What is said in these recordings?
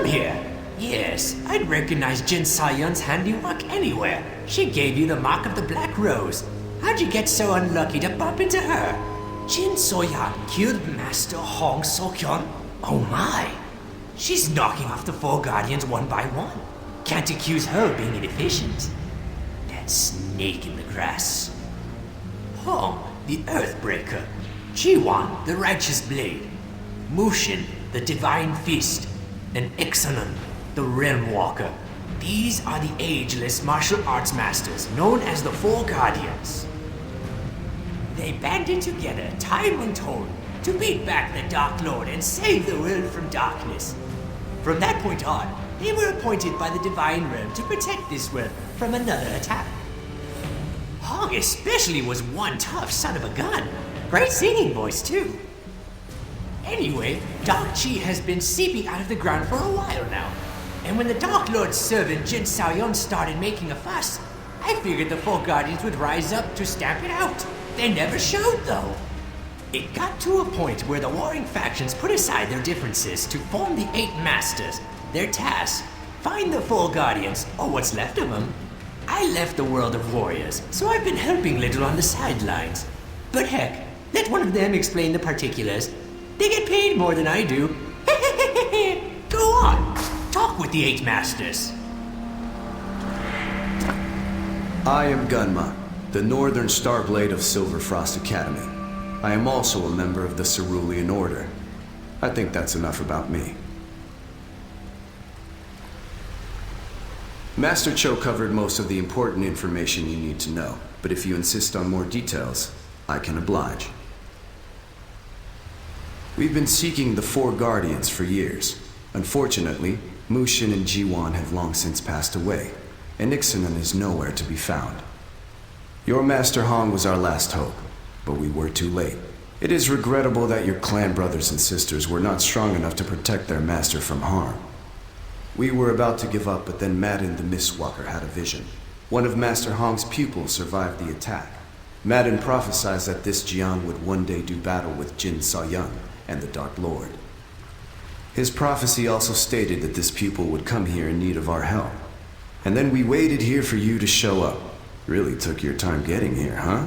come here. Yes, I'd recognize Jin Sayun's handiwork anywhere. She gave you the mark of the Black Rose. How'd you get so unlucky to bump into her? Jin Soyan killed Master Hong Seokyeon? Oh my. She's knocking off the four guardians one by one. Can't accuse her of being inefficient. That snake in the grass. Hong, the Earthbreaker. Jiwan, the Righteous Blade. Mushin, the Divine Fist. And Ixanan, the Realm Walker. These are the ageless martial arts masters known as the Four Guardians. They banded together, time untold, to beat back the Dark Lord and save the world from darkness. From that point on, they were appointed by the Divine Realm to protect this world from another attack. Hong especially was one tough son of a gun. Great singing voice, too. Anyway, Dark Chi has been seeping out of the ground for a while now. And when the Dark Lord's servant Jin Saoyon started making a fuss, I figured the Four Guardians would rise up to stamp it out. They never showed, though. It got to a point where the warring factions put aside their differences to form the Eight Masters. Their task, find the Four Guardians, or what's left of them. I left the world of warriors, so I've been helping little on the sidelines. But heck, let one of them explain the particulars. They get paid more than I do. Go on, talk with the Eight Masters. I am Gunma, the Northern Starblade of Silver Frost Academy. I am also a member of the Cerulean Order. I think that's enough about me. Master Cho covered most of the important information you need to know, but if you insist on more details, I can oblige. We've been seeking the Four Guardians for years. Unfortunately, Mushin and Jiwan have long since passed away, and Ixanan is nowhere to be found. Your Master Hong was our last hope, but we were too late. It is regrettable that your clan brothers and sisters were not strong enough to protect their master from harm. We were about to give up, but then Madden the Mistwalker had a vision. One of Master Hong's pupils survived the attack. Madden prophesied that this Jian would one day do battle with Jin Saoyang and the Dark Lord. His prophecy also stated that this pupil would come here in need of our help. And then we waited here for you to show up. Really took your time getting here, huh?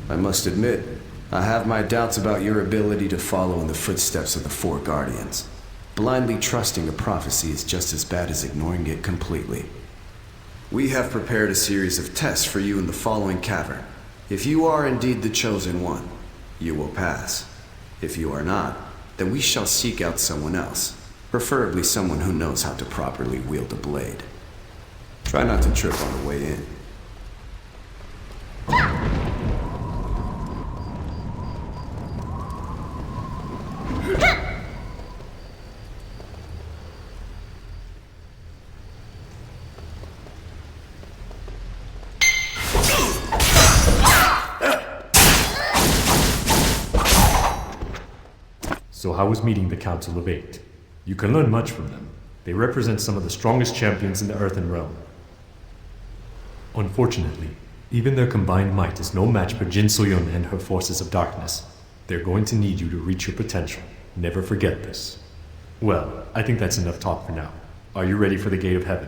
I must admit, I have my doubts about your ability to follow in the footsteps of the Four Guardians. Blindly trusting a prophecy is just as bad as ignoring it completely. We have prepared a series of tests for you in the following cavern. If you are indeed the chosen one, you will pass. If you are not, then we shall seek out someone else, preferably someone who knows how to properly wield a blade. Try not to trip on the way in. So how was meeting the Council of Eight? You can learn much from them. They represent some of the strongest champions in the Earthen Realm. Unfortunately, even their combined might is no match for Jin Soyun and her forces of darkness. They're going to need you to reach your potential. Never forget this. Well, I think that's enough talk for now. Are you ready for the Gate of Heaven?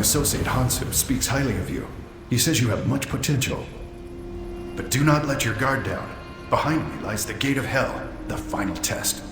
associate Hansu speaks highly of you. He says you have much potential. But do not let your guard down. Behind me lies the gate of hell, the final test.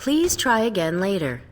Please try again later.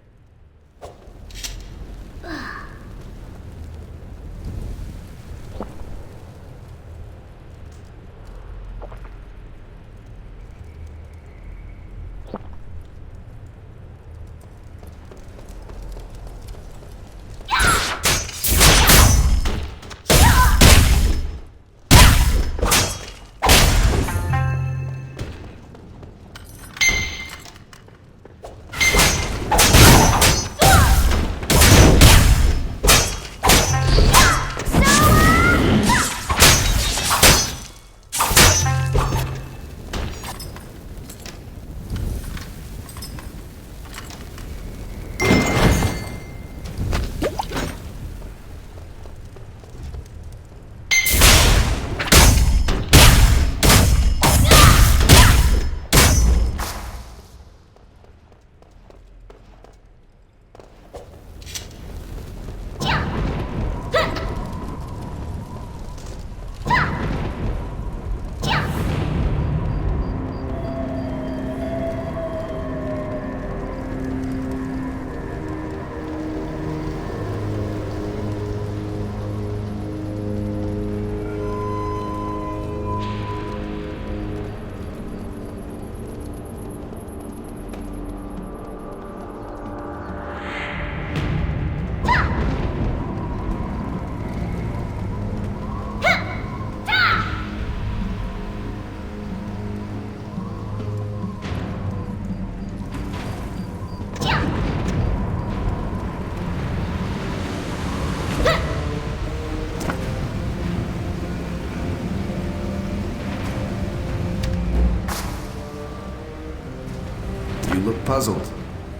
You look puzzled.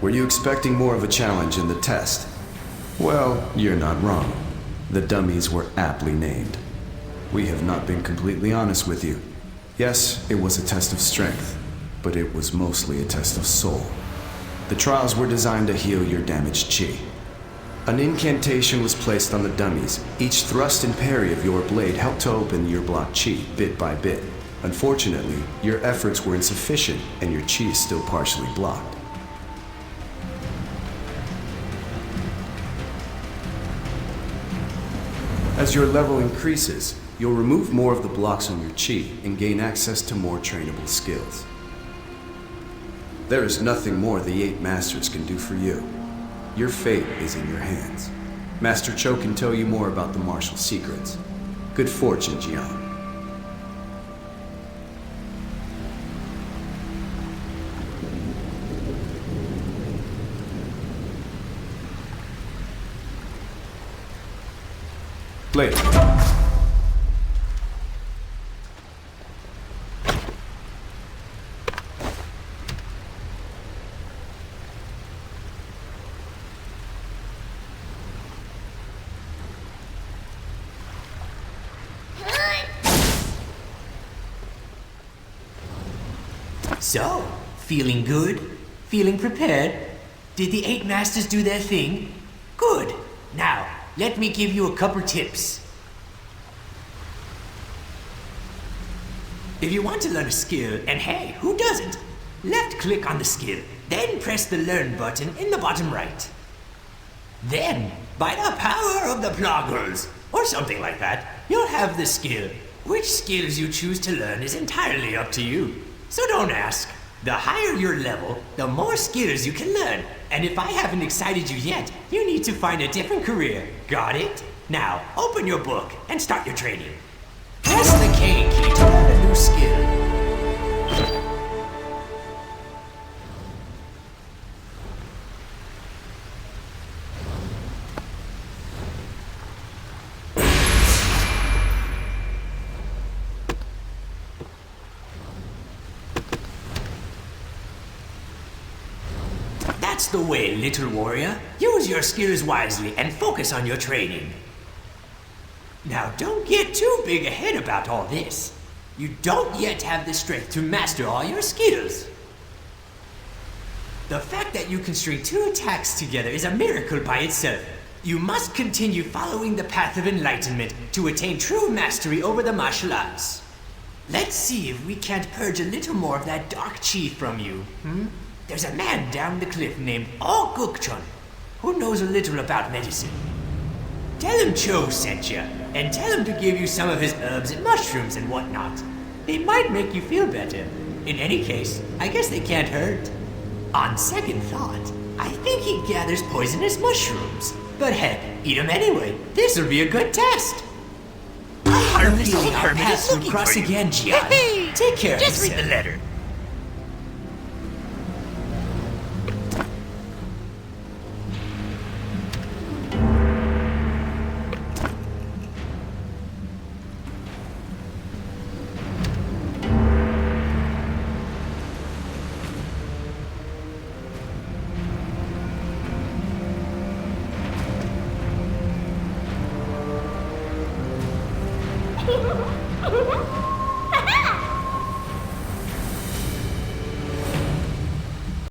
Were you expecting more of a challenge in the test? Well, you're not wrong. The dummies were aptly named. We have not been completely honest with you. Yes, it was a test of strength, but it was mostly a test of soul. The trials were designed to heal your damaged chi. An incantation was placed on the dummies. Each thrust and parry of your blade helped to open your blocked chi bit by bit. Unfortunately, your efforts were insufficient and your chi is still partially blocked. As your level increases, you'll remove more of the blocks on your chi and gain access to more trainable skills. There is nothing more the 8 Masters can do for you. Your fate is in your hands. Master Cho can tell you more about the martial secrets. Good fortune, Jian. Blade. So, feeling good? Feeling prepared? Did the 8 Masters do their thing? Good. Now, let me give you a couple tips. If you want to learn a skill, and hey, who doesn't? left-click on the skill, then press the Learn button in the bottom right. Then, by the power of the Ploggles, or something like that, you'll have the skill. Which skills you choose to learn is entirely up to you. So don't ask. The higher your level, the more skills you can learn. And if I haven't excited you yet, you need to find a different career. Got it? Now, open your book and start your training. Press the K key to learn a new skill. That's the way, little warrior. Use your skills wisely and focus on your training. Now, don't get too big ahead about all this. You don't yet have the strength to master all your skills. The fact that you can string 2 attacks together is a miracle by itself. You must continue following the path of enlightenment to attain true mastery over the martial arts. Let's see if we can't purge a little more of that dark chi from you, There's a man down the cliff named Oh Gukchun, who knows a little about medicine. Tell him Cho sent you, and tell him to give you some of his herbs and mushrooms and whatnot. They might make you feel better. In any case, I guess they can't hurt. On second thought, I think he gathers poisonous mushrooms. But heck, eat them anyway. This'll be a good test. I have a feeling our paths will cross again, Gian. Take care of Just read yourself. the letter.